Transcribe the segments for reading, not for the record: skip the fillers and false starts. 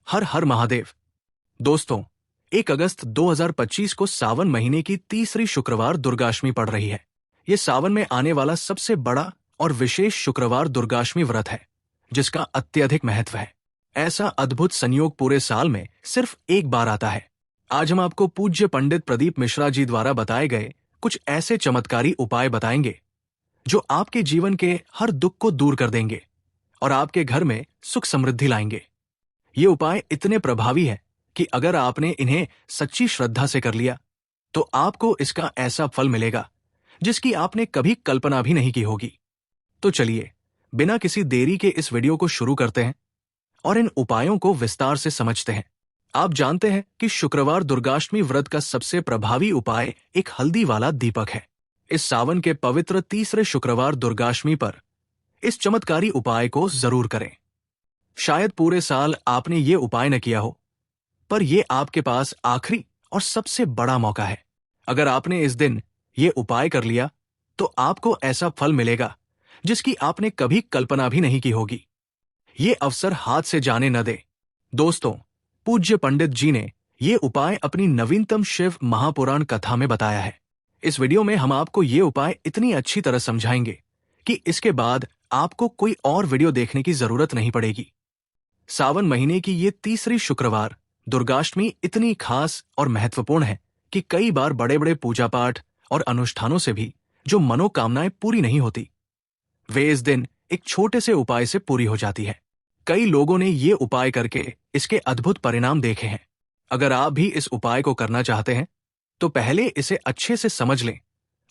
हर हर महादेव। दोस्तों, 1 अगस्त 2025 को सावन महीने की तीसरी शुक्रवार दुर्गाष्टमी पड़ रही है। ये सावन में आने वाला सबसे बड़ा और विशेष शुक्रवार दुर्गाष्टमी व्रत है, जिसका अत्यधिक महत्व है। ऐसा अद्भुत संयोग पूरे साल में सिर्फ एक बार आता है। आज हम आपको पूज्य पंडित प्रदीप मिश्रा जी द्वारा बताए गए कुछ ऐसे चमत्कारी उपाय बताएंगे जो आपके जीवन के हर दुख को दूर कर देंगे और आपके घर में सुख समृद्धि लाएंगे। ये उपाय इतने प्रभावी है कि अगर आपने इन्हें सच्ची श्रद्धा से कर लिया तो आपको इसका ऐसा फल मिलेगा जिसकी आपने कभी कल्पना भी नहीं की होगी। तो चलिए, बिना किसी देरी के इस वीडियो को शुरू करते हैं और इन उपायों को विस्तार से समझते हैं। आप जानते हैं कि शुक्रवार दुर्गाष्टमी व्रत का सबसे प्रभावी उपाय एक हल्दी वाला दीपक है। इस सावन के पवित्र तीसरे शुक्रवार दुर्गाष्टमी पर इस चमत्कारी उपाय को जरूर करें। शायद पूरे साल आपने ये उपाय न किया हो, पर यह आपके पास आखिरी और सबसे बड़ा मौका है। अगर आपने इस दिन ये उपाय कर लिया तो आपको ऐसा फल मिलेगा जिसकी आपने कभी कल्पना भी नहीं की होगी। ये अवसर हाथ से जाने न दे। दोस्तों, पूज्य पंडित जी ने ये उपाय अपनी नवीनतम शिव महापुराण कथा में बताया है। इस वीडियो में हम आपको ये उपाय इतनी अच्छी तरह समझाएंगे कि इसके बाद आपको कोई और वीडियो देखने की जरूरत नहीं पड़ेगी। सावन महीने की ये तीसरी शुक्रवार दुर्गाष्टमी इतनी खास और महत्वपूर्ण है कि कई बार बड़े बड़े पूजा पाठ और अनुष्ठानों से भी जो मनोकामनाएं पूरी नहीं होती, वे इस दिन एक छोटे से उपाय से पूरी हो जाती है। कई लोगों ने ये उपाय करके इसके अद्भुत परिणाम देखे हैं। अगर आप भी इस उपाय को करना चाहते हैं तो पहले इसे अच्छे से समझ लें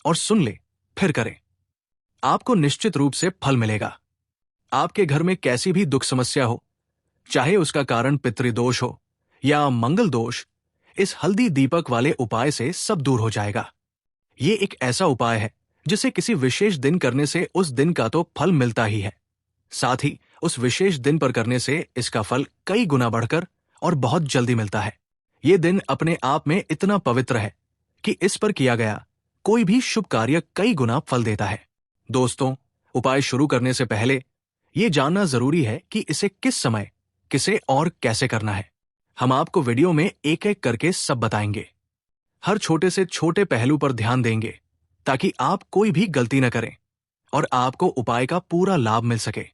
और सुन लें, फिर करें। आपको निश्चित रूप से फल मिलेगा। आपके घर में कैसी भी दुख समस्या हो, चाहे उसका कारण पितृदोष हो या मंगल दोष, इस हल्दी दीपक वाले उपाय से सब दूर हो जाएगा। ये एक ऐसा उपाय है जिसे किसी विशेष दिन करने से उस दिन का तो फल मिलता ही है, साथ ही उस विशेष दिन पर करने से इसका फल कई गुना बढ़कर और बहुत जल्दी मिलता है। ये दिन अपने आप में इतना पवित्र है कि इस पर किया गया कोई भी शुभ कार्य कई गुना फल देता है। दोस्तों, उपाय शुरू करने से पहले ये जानना जरूरी है कि इसे किस समय, किसे और कैसे करना है। हम आपको वीडियो में एक एक करके सब बताएंगे। हर छोटे से छोटे पहलू पर ध्यान देंगे ताकि आप कोई भी गलती न करें और आपको उपाय का पूरा लाभ मिल सके।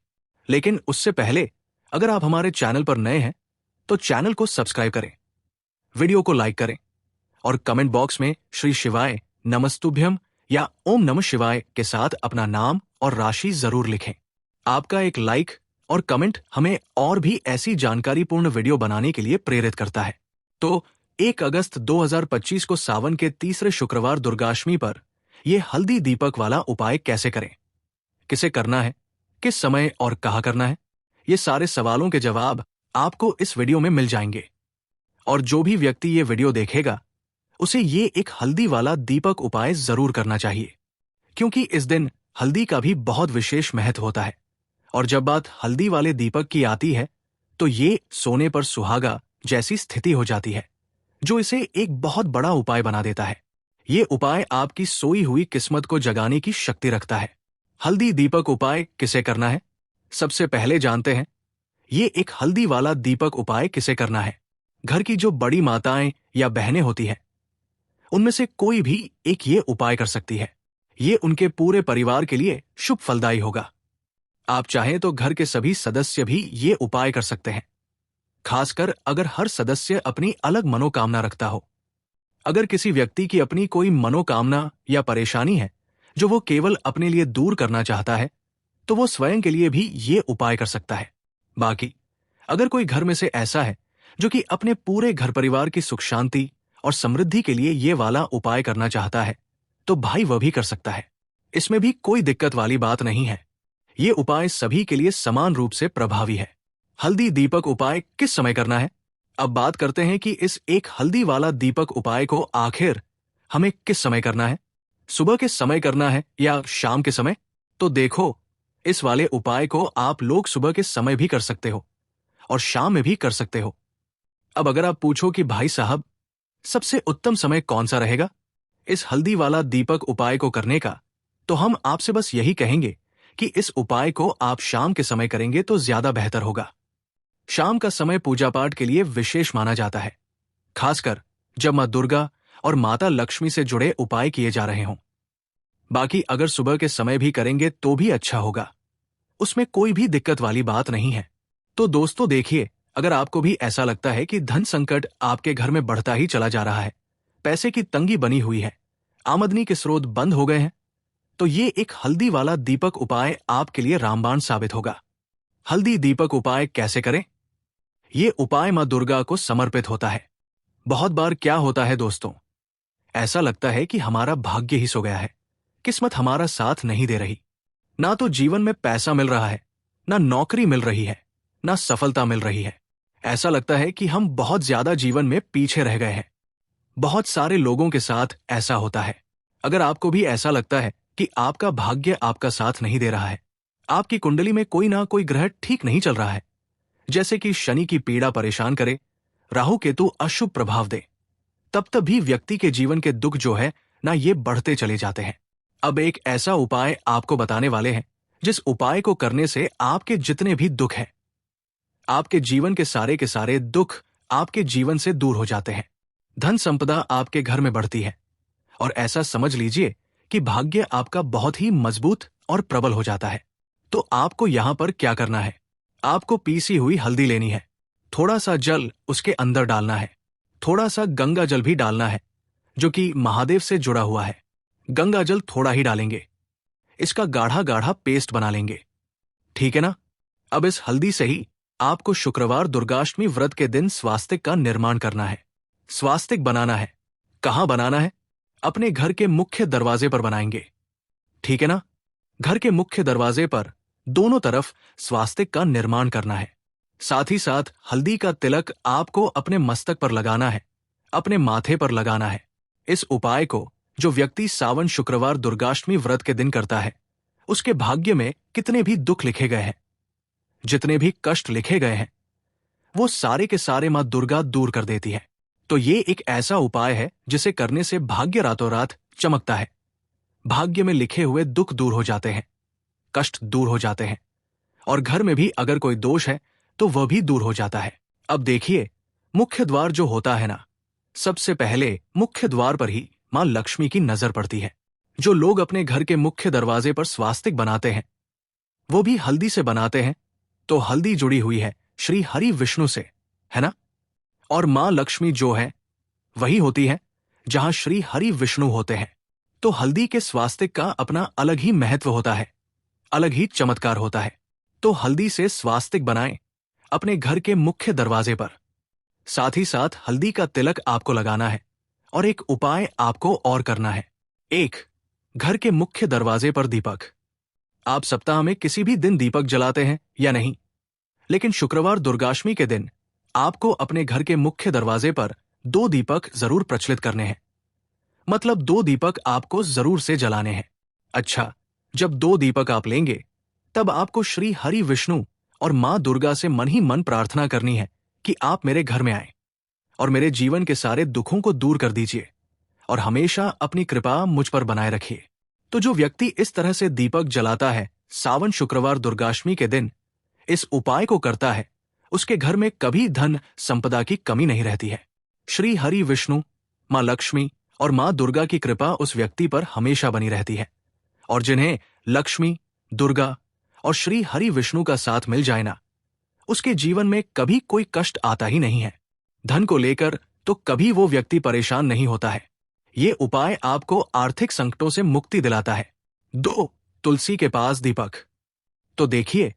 लेकिन उससे पहले, अगर आप हमारे चैनल पर नए हैं तो चैनल को सब्सक्राइब करें, वीडियो को लाइक करें और कमेंट बॉक्स में श्री शिवाय नमस्तुभ्यम या ओम नमः शिवाय के साथ अपना नाम और राशि जरूर लिखें। आपका एक लाइक और कमेंट हमें और भी ऐसी जानकारीपूर्ण वीडियो बनाने के लिए प्रेरित करता है। तो 1 अगस्त 2025 को सावन के तीसरे शुक्रवार दुर्गाष्टमी पर यह हल्दी दीपक वाला उपाय कैसे करें, किसे करना है, किस समय और कहाँ करना है, ये सारे सवालों के जवाब आपको इस वीडियो में मिल जाएंगे। और जो भी व्यक्ति ये वीडियो देखेगा उसे ये एक हल्दी वाला दीपक उपाय जरूर करना चाहिए, क्योंकि इस दिन हल्दी का भी बहुत विशेष महत्व होता है। और जब बात हल्दी वाले दीपक की आती है तो ये सोने पर सुहागा जैसी स्थिति हो जाती है, जो इसे एक बहुत बड़ा उपाय बना देता है। ये उपाय आपकी सोई हुई किस्मत को जगाने की शक्ति रखता है। हल्दी दीपक उपाय किसे करना है, सबसे पहले जानते हैं। ये एक हल्दी वाला दीपक उपाय किसे करना है। घर की जो बड़ी माताएं या बहनें होती हैं, उनमें से कोई भी एक ये उपाय कर सकती है। ये उनके पूरे परिवार के लिए शुभ फलदायी होगा। आप चाहें तो घर के सभी सदस्य भी ये उपाय कर सकते हैं, खासकर अगर हर सदस्य अपनी अलग मनोकामना रखता हो। अगर किसी व्यक्ति की अपनी कोई मनोकामना या परेशानी है जो वो केवल अपने लिए दूर करना चाहता है, तो वो स्वयं के लिए भी ये उपाय कर सकता है। बाकी अगर कोई घर में से ऐसा है जो कि अपने पूरे घर परिवार की सुख शांति और समृद्धि के लिए ये वाला उपाय करना चाहता है, तो भाई वह भी कर सकता है। इसमें भी कोई दिक्कत वाली बात नहीं है। ये उपाय सभी के लिए समान रूप से प्रभावी है। हल्दी दीपक उपाय किस समय करना है। अब बात करते हैं कि इस एक हल्दी वाला दीपक उपाय को आखिर हमें किस समय करना है। सुबह के समय करना है या शाम के समय? तो देखो, इस वाले उपाय को आप लोग सुबह के समय भी कर सकते हो और शाम में भी कर सकते हो। अब अगर आप पूछो कि भाई साहब, सबसे उत्तम समय कौन सा रहेगा इस हल्दी वाला दीपक उपाय को करने का, तो हम आपसे बस यही कहेंगे कि इस उपाय को आप शाम के समय करेंगे तो ज्यादा बेहतर होगा। शाम का समय पूजा पाठ के लिए विशेष माना जाता है, खासकर जब मां दुर्गा और माता लक्ष्मी से जुड़े उपाय किए जा रहे हों। बाकी अगर सुबह के समय भी करेंगे तो भी अच्छा होगा, उसमें कोई भी दिक्कत वाली बात नहीं है। तो दोस्तों देखिए, अगर आपको भी ऐसा लगता है कि धन संकट आपके घर में बढ़ता ही चला जा रहा है, पैसे की तंगी बनी हुई है, आमदनी के स्रोत बंद हो गए हैं, तो ये एक हल्दी वाला दीपक उपाय आपके लिए रामबाण साबित होगा। हल्दी दीपक उपाय कैसे करें? ये उपाय मां दुर्गा को समर्पित होता है। बहुत बार क्या होता है दोस्तों, ऐसा लगता है कि हमारा भाग्य ही सो गया है, किस्मत हमारा साथ नहीं दे रही। ना तो जीवन में पैसा मिल रहा है, ना नौकरी मिल रही है, ना सफलता मिल रही है। ऐसा लगता है कि हम बहुत ज्यादा जीवन में पीछे रह गए हैं। बहुत सारे लोगों के साथ ऐसा होता है। अगर आपको भी ऐसा लगता है कि आपका भाग्य आपका साथ नहीं दे रहा है, आपकी कुंडली में कोई ना कोई ग्रह ठीक नहीं चल रहा है, जैसे कि शनि की पीड़ा परेशान करे, राहु केतु अशुभ प्रभाव दे, तब भी व्यक्ति के जीवन के दुख जो है ना, ये बढ़ते चले जाते हैं। अब एक ऐसा उपाय आपको बताने वाले हैं, जिस उपाय को करने से आपके जितने भी दुख हैं, आपके जीवन के सारे दुख आपके जीवन से दूर हो जाते हैं। धन संपदा आपके घर में बढ़ती है, और ऐसा समझ लीजिए कि भाग्य आपका बहुत ही मजबूत और प्रबल हो जाता है। तो आपको यहां पर क्या करना है? आपको पीसी हुई हल्दी लेनी है, थोड़ा सा जल उसके अंदर डालना है, थोड़ा सा गंगा जल भी डालना है, जो कि महादेव से जुड़ा हुआ है। गंगा जल थोड़ा ही डालेंगे, इसका गाढ़ा गाढ़ा पेस्ट बना लेंगे, ठीक है ना? अब इस हल्दी से ही आपको शुक्रवार दुर्गाष्टमी व्रत के दिन स्वास्तिक का निर्माण करना है। स्वास्तिक बनाना है, कहां बनाना है? अपने घर के मुख्य दरवाजे पर बनाएंगे, ठीक है ना? घर के मुख्य दरवाजे पर दोनों तरफ स्वास्तिक का निर्माण करना है। साथ ही साथ हल्दी का तिलक आपको अपने मस्तक पर लगाना है, अपने माथे पर लगाना है। इस उपाय को जो व्यक्ति सावन शुक्रवार दुर्गाष्टमी व्रत के दिन करता है, उसके भाग्य में कितने भी दुख लिखे गए हैं, जितने भी कष्ट लिखे गए हैं, वो सारे के सारे मां दुर्गा दूर कर देती है। तो ये एक ऐसा उपाय है जिसे करने से भाग्य रातों रात चमकता है। भाग्य में लिखे हुए दुख दूर हो जाते हैं, कष्ट दूर हो जाते हैं, और घर में भी अगर कोई दोष है तो वह भी दूर हो जाता है। अब देखिए, मुख्य द्वार जो होता है ना, सबसे पहले मुख्य द्वार पर ही मां लक्ष्मी की नजर पड़ती है। जो लोग अपने घर के मुख्य दरवाजे पर स्वास्तिक बनाते हैं, वो भी हल्दी से बनाते हैं, तो हल्दी जुड़ी हुई है श्री हरि विष्णु से, है ना? और मां लक्ष्मी जो है वही होती है जहां श्री हरि विष्णु होते हैं। तो हल्दी के स्वास्तिक का अपना अलग ही महत्व होता है, अलग ही चमत्कार होता है। तो हल्दी से स्वास्तिक बनाएं अपने घर के मुख्य दरवाजे पर। साथ ही साथ हल्दी का तिलक आपको लगाना है, और एक उपाय आपको और करना है। एक, घर के मुख्य दरवाजे पर दीपक। आप सप्ताह में किसी भी दिन दीपक जलाते हैं या नहीं, लेकिन शुक्रवार दुर्गाष्टमी के दिन आपको अपने घर के मुख्य दरवाजे पर 2 दीपक जरूर प्रचलित करने हैं। मतलब 2 दीपक आपको जरूर से जलाने हैं। अच्छा, जब 2 दीपक आप लेंगे, तब आपको श्री हरि विष्णु और मां दुर्गा से मन ही मन प्रार्थना करनी है कि आप मेरे घर में आए और मेरे जीवन के सारे दुखों को दूर कर दीजिए, और हमेशा अपनी कृपा मुझ पर बनाए रखिए। तो जो व्यक्ति इस तरह से दीपक जलाता है सावन शुक्रवार दुर्गाष्टमी के दिन, इस उपाय को करता है, उसके घर में कभी धन संपदा की कमी नहीं रहती है। श्री हरि विष्णु, मां लक्ष्मी और मां दुर्गा की कृपा उस व्यक्ति पर हमेशा बनी रहती है। और जिन्हें लक्ष्मी, दुर्गा और श्री हरि विष्णु का साथ मिल जाए ना, उसके जीवन में कभी कोई कष्ट आता ही नहीं है। धन को लेकर तो कभी वो व्यक्ति परेशान नहीं होता है। ये उपाय आपको आर्थिक संकटों से मुक्ति दिलाता है। 2, तुलसी के पास दीपक। तो देखिए,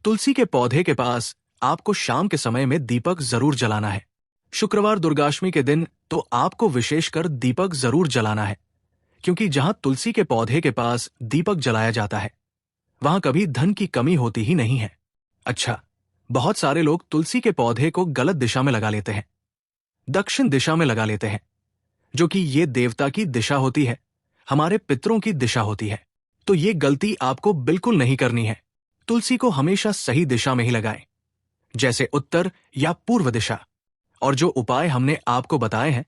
तुलसी के पौधे के पास आपको शाम के समय में दीपक जरूर जलाना है। शुक्रवार दुर्गाष्टमी के दिन तो आपको विशेषकर दीपक जरूर जलाना है, क्योंकि जहां तुलसी के पौधे के पास दीपक जलाया जाता है, वहां कभी धन की कमी होती ही नहीं है। अच्छा, बहुत सारे लोग तुलसी के पौधे को गलत दिशा में लगा लेते हैं, दक्षिण दिशा में लगा लेते हैं, जो कि ये देवता की दिशा होती है, हमारे पितरों की दिशा होती है। तो ये गलती आपको बिल्कुल नहीं करनी है। तुलसी को हमेशा सही दिशा में ही लगाएं, जैसे उत्तर या पूर्व दिशा। और जो उपाय हमने आपको बताए हैं,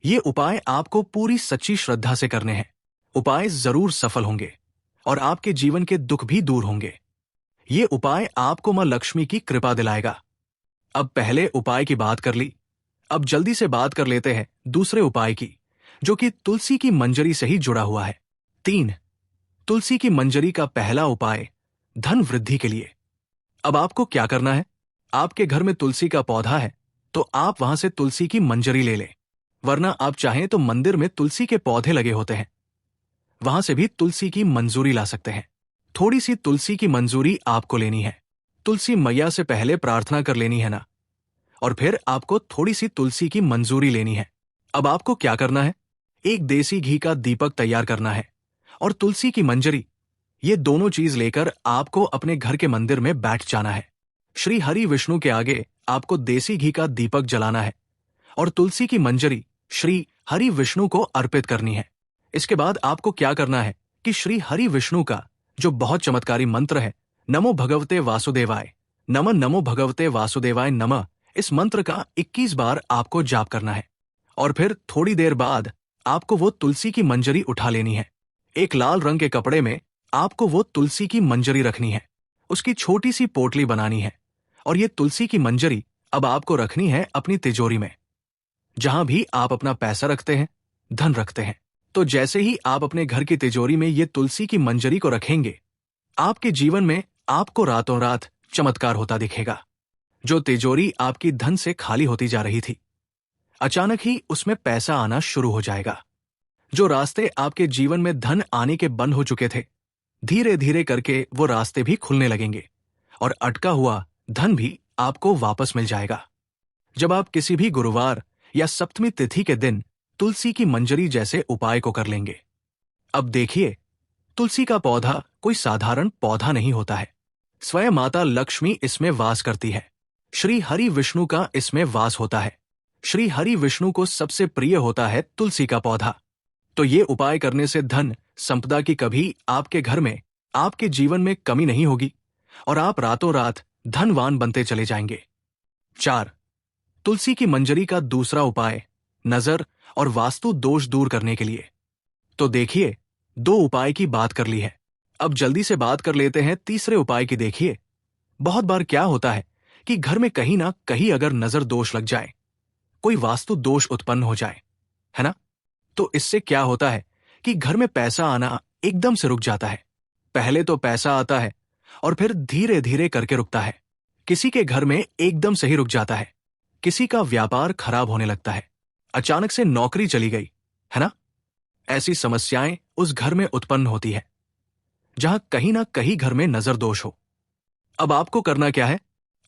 ये उपाय आपको पूरी सच्ची श्रद्धा से करने हैं। उपाय जरूर सफल होंगे और आपके जीवन के दुख भी दूर होंगे। ये उपाय आपको मां लक्ष्मी की कृपा दिलाएगा अब पहले उपाय की बात कर ली, अब जल्दी से बात कर लेते हैं दूसरे उपाय की, जो कि तुलसी की मंजरी से ही जुड़ा हुआ है। 3. तुलसी की मंजरी का पहला उपाय, धन वृद्धि के लिए। अब आपको क्या करना है? आपके घर में तुलसी का पौधा है तो आप वहां से तुलसी की मंजरी ले लें, वरना आप चाहें तो मंदिर में तुलसी के पौधे लगे होते हैं, वहां से भी तुलसी की मंजूरी ला सकते हैं। थोड़ी सी तुलसी की मंजूरी आपको लेनी है। तुलसी मैया से पहले प्रार्थना कर लेनी है ना, और फिर आपको थोड़ी सी तुलसी की मंजूरी लेनी है। अब आपको क्या करना है? एक देसी घी का दीपक तैयार करना है और तुलसी की मंजरी, ये दोनों चीज लेकर आपको अपने घर के मंदिर में बैठ जाना है। श्री हरि विष्णु के आगे आपको देसी घी का दीपक जलाना है और तुलसी की मंजरी श्री हरि विष्णु को अर्पित करनी है। इसके बाद आपको क्या करना है कि श्री हरि विष्णु का जो बहुत चमत्कारी मंत्र है, नमो भगवते वासुदेवाय नमः, नमो भगवते वासुदेवाय नमः, इस मंत्र का 21 बार आपको जाप करना है। और फिर थोड़ी देर बाद आपको वो तुलसी की मंजरी उठा लेनी है। एक लाल रंग के कपड़े में आपको वो तुलसी की मंजरी रखनी है, उसकी छोटी सी पोटली बनानी है, और ये तुलसी की मंजरी अब आपको रखनी है अपनी तिजोरी में, जहां भी आप अपना पैसा रखते हैं, धन रखते हैं। तो जैसे ही आप अपने घर की तिजोरी में ये तुलसी की मंजरी को रखेंगे, आपके जीवन में आपको रातों रात चमत्कार होता दिखेगा। जो तिजोरी आपकी धन से खाली होती जा रही थी, अचानक ही उसमें पैसा आना शुरू हो जाएगा। जो रास्ते आपके जीवन में धन आने के बंद हो चुके थे, धीरे धीरे करके वो रास्ते भी खुलने लगेंगे और अटका हुआ धन भी आपको वापस मिल जाएगा। जब आप किसी भी गुरुवार या सप्तमी तिथि के दिन तुलसी की मंजरी जैसे उपाय को कर लेंगे। अब देखिए, तुलसी का पौधा कोई साधारण पौधा नहीं होता है। स्वयं माता लक्ष्मी इसमें वास करती है। श्री हरि विष्णु का इसमें वास होता है। श्री हरि विष्णु को सबसे प्रिय होता है तुलसी का पौधा। तो ये उपाय करने से धन संपदा की कभी आपके घर में, आपके जीवन में कमी नहीं होगी और आप रातों रात धनवान बनते चले जाएंगे। 4. तुलसी की मंजरी का दूसरा उपाय, नजर और वास्तु दोष दूर करने के लिए। तो देखिए, 2 उपाय की बात कर ली है, अब जल्दी से बात कर लेते हैं तीसरे उपाय की। देखिए, बहुत बार क्या होता है कि घर में कहीं ना कहीं अगर नजर दोष लग जाए, कोई वास्तु दोष उत्पन्न हो जाए, है ना, तो इससे क्या होता है कि घर में पैसा आना एकदम से रुक जाता है। पहले तो पैसा आता है और फिर धीरे धीरे करके रुकता है। किसी के घर में एकदम से ही रुक जाता है, किसी का व्यापार खराब होने लगता है, अचानक से नौकरी चली गई, है ना। ऐसी समस्याएं उस घर में उत्पन्न होती है जहां कहीं ना कहीं घर में नजर दोष हो। अब आपको करना क्या है?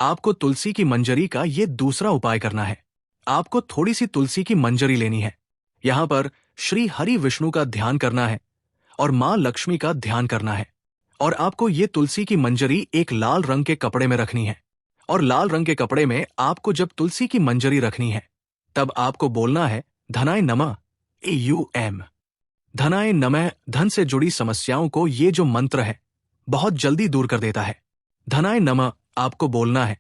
आपको तुलसी की मंजरी का ये दूसरा उपाय करना है। आपको थोड़ी सी तुलसी की मंजरी लेनी है, यहां पर श्री हरि विष्णु का ध्यान करना है और मां लक्ष्मी का ध्यान करना है, और आपको ये तुलसी की मंजरी एक लाल रंग के कपड़े में रखनी है। और लाल रंग के कपड़े में आपको जब तुलसी की मंजरी रखनी है, तब आपको बोलना है धनाय नमः, AUM। धनाय नमः धन से जुड़ी समस्याओं को ये जो मंत्र है बहुत जल्दी दूर कर देता है। धनाय नमः आपको बोलना है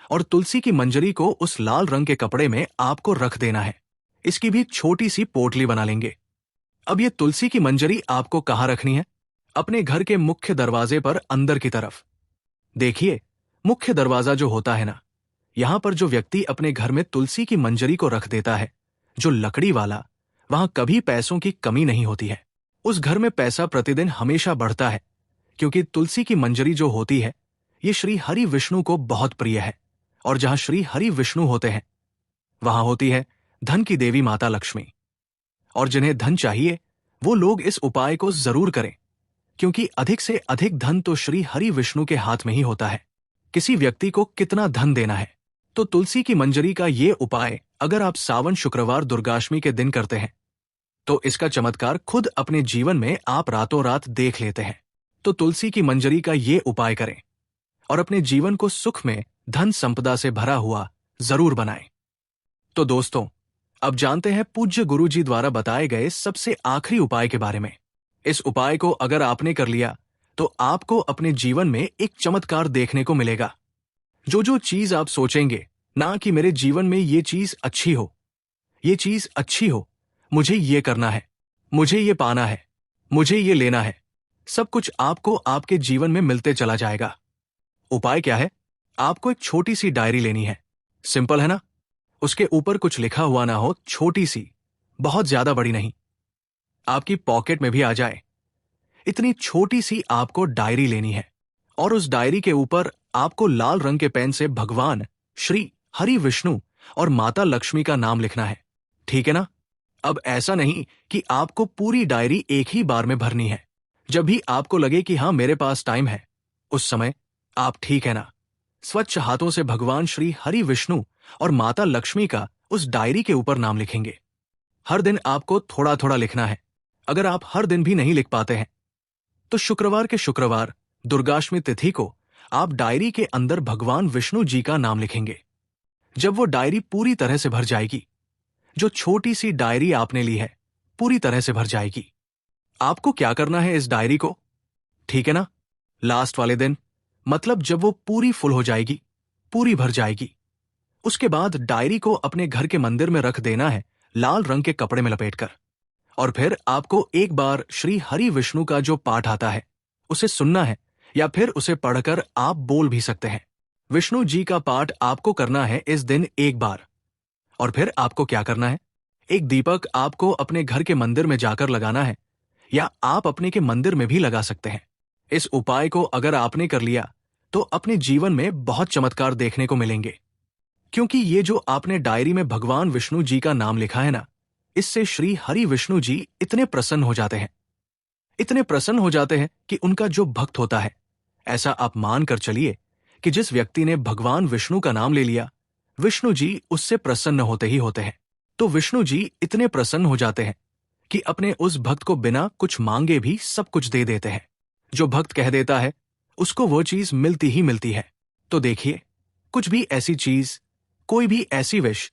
और तुलसी की मंजरी को उस लाल रंग के कपड़े में आपको रख देना है। इसकी भी छोटी सी पोटली बना लेंगे। अब ये तुलसी की मंजरी आपको कहाँ रखनी है? अपने घर के मुख्य दरवाजे पर अंदर की तरफ। देखिए, मुख्य दरवाजा जो होता है ना, यहां पर जो व्यक्ति अपने घर में तुलसी की मंजरी को रख देता है, जो लकड़ी वाला, वहां कभी पैसों की कमी नहीं होती है। उस घर में पैसा प्रतिदिन हमेशा बढ़ता है, क्योंकि तुलसी की मंजरी जो होती है, ये श्री हरि विष्णु को बहुत प्रिय है। और जहां श्री हरि विष्णु होते हैं, वहां होती है धन की देवी माता लक्ष्मी। और जिन्हें धन चाहिए, वो लोग इस उपाय को जरूर करें, क्योंकि अधिक से अधिक धन तो श्री हरि विष्णु के हाथ में ही होता है। किसी व्यक्ति को कितना धन देना है, तो तुलसी की मंजरी का ये उपाय अगर आप सावन शुक्रवार दुर्गाष्टमी के दिन करते हैं, तो इसका चमत्कार खुद अपने जीवन में आप रातों रात देख लेते हैं। तो तुलसी की मंजरी का ये उपाय करें और अपने जीवन को सुख में, धन संपदा से भरा हुआ जरूर बनाएं। तो दोस्तों, अब जानते हैं पूज्य गुरु जी द्वारा बताए गए सबसे आखिरी उपाय के बारे में। इस उपाय को अगर आपने कर लिया, तो आपको अपने जीवन में एक चमत्कार देखने को मिलेगा। जो जो चीज आप सोचेंगे ना कि मेरे जीवन में ये चीज अच्छी हो, ये चीज अच्छी हो, मुझे ये करना है, मुझे ये पाना है, मुझे ये लेना है, सब कुछ आपको आपके जीवन में मिलते चला जाएगा। उपाय क्या है? आपको एक छोटी सी डायरी लेनी है सिंपल है ना? उसके ऊपर कुछ लिखा हुआ ना हो, छोटी सी, बहुत ज्यादा बड़ी नहीं, आपकी पॉकेट में भी आ जाए, इतनी छोटी सी आपको डायरी लेनी है। और उस डायरी के ऊपर आपको लाल रंग के पेन से भगवान श्री हरि विष्णु और माता लक्ष्मी का नाम लिखना है। ठीक है ना? अब ऐसा नहीं कि आपको पूरी डायरी एक ही बार में भरनी है। जब भी आपको लगे कि हाँ मेरे पास टाइम है, उस समय आप, ठीक है ना, स्वच्छ हाथों से भगवान श्री हरि विष्णु और माता लक्ष्मी का उस डायरी के ऊपर नाम लिखेंगे। हर दिन आपको थोड़ा थोड़ा लिखना है। अगर आप हर दिन भी नहीं लिख पाते हैं तो शुक्रवार के शुक्रवार दुर्गाष्टमी तिथि को आप डायरी के अंदर भगवान विष्णु जी का नाम लिखेंगे। जब वो डायरी पूरी तरह से भर जाएगी, जो छोटी सी डायरी आपने ली है पूरी तरह से भर जाएगी, आपको क्या करना है इस डायरी को? ठीक है ना? लास्ट वाले दिन, मतलब जब वो पूरी फुल हो जाएगी, पूरी भर जाएगी, उसके बाद डायरी को अपने घर के मंदिर में रख देना है, लाल रंग के कपड़े में लपेटकर। और फिर आपको एक बार श्री हरि विष्णु का जो पाठ आता है उसे सुनना है, या फिर उसे पढ़कर आप बोल भी सकते हैं। विष्णु जी का पाठ आपको करना है इस दिन एक बार। और फिर आपको क्या करना है? एक दीपक आपको अपने घर के मंदिर में जाकर लगाना है, या आप अपने के मंदिर में भी लगा सकते हैं। इस उपाय को अगर आपने कर लिया तो अपने जीवन में बहुत चमत्कार देखने को मिलेंगे, क्योंकि ये जो आपने डायरी में भगवान विष्णु जी का नाम लिखा है ना, इससे श्री हरि विष्णु जी इतने प्रसन्न हो जाते हैं, इतने प्रसन्न हो जाते हैं कि उनका जो भक्त होता है, ऐसा आप मान कर चलिए कि जिस व्यक्ति ने भगवान विष्णु का नाम ले लिया, विष्णु जी उससे प्रसन्न होते ही होते हैं। तो विष्णु जी इतने प्रसन्न हो जाते हैं कि अपने उस भक्त को बिना कुछ मांगे भी सब कुछ दे देते हैं। जो भक्त कह देता है उसको वो चीज मिलती ही मिलती है। तो देखिए, कुछ भी ऐसी चीज, कोई भी ऐसी विश,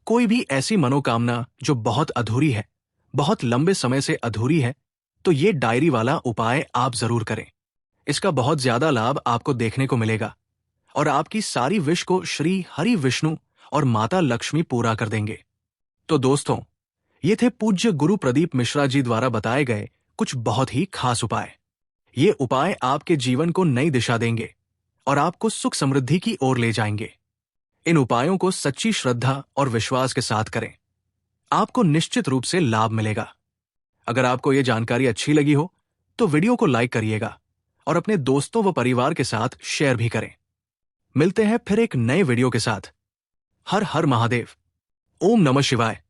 कोई भी ऐसी मनोकामना जो बहुत अधूरी है, बहुत लंबे समय से अधूरी है, तो ये डायरी वाला उपाय आप जरूर करें। इसका बहुत ज्यादा लाभ आपको देखने को मिलेगा और आपकी सारी विश को श्री हरि विष्णु और माता लक्ष्मी पूरा कर देंगे। तो दोस्तों, ये थे पूज्य गुरु प्रदीप मिश्रा जी द्वारा बताए गए कुछ बहुत ही खास उपाय। ये उपाय आपके जीवन को नई दिशा देंगे और आपको सुख समृद्धि की ओर ले जाएंगे। इन उपायों को सच्ची श्रद्धा और विश्वास के साथ करें, आपको निश्चित रूप से लाभ मिलेगा। अगर आपको ये जानकारी अच्छी लगी हो तो वीडियो को लाइक करिएगा और अपने दोस्तों व परिवार के साथ शेयर भी करें। मिलते हैं फिर एक नए वीडियो के साथ। हर हर महादेव। ओम नमः शिवाय।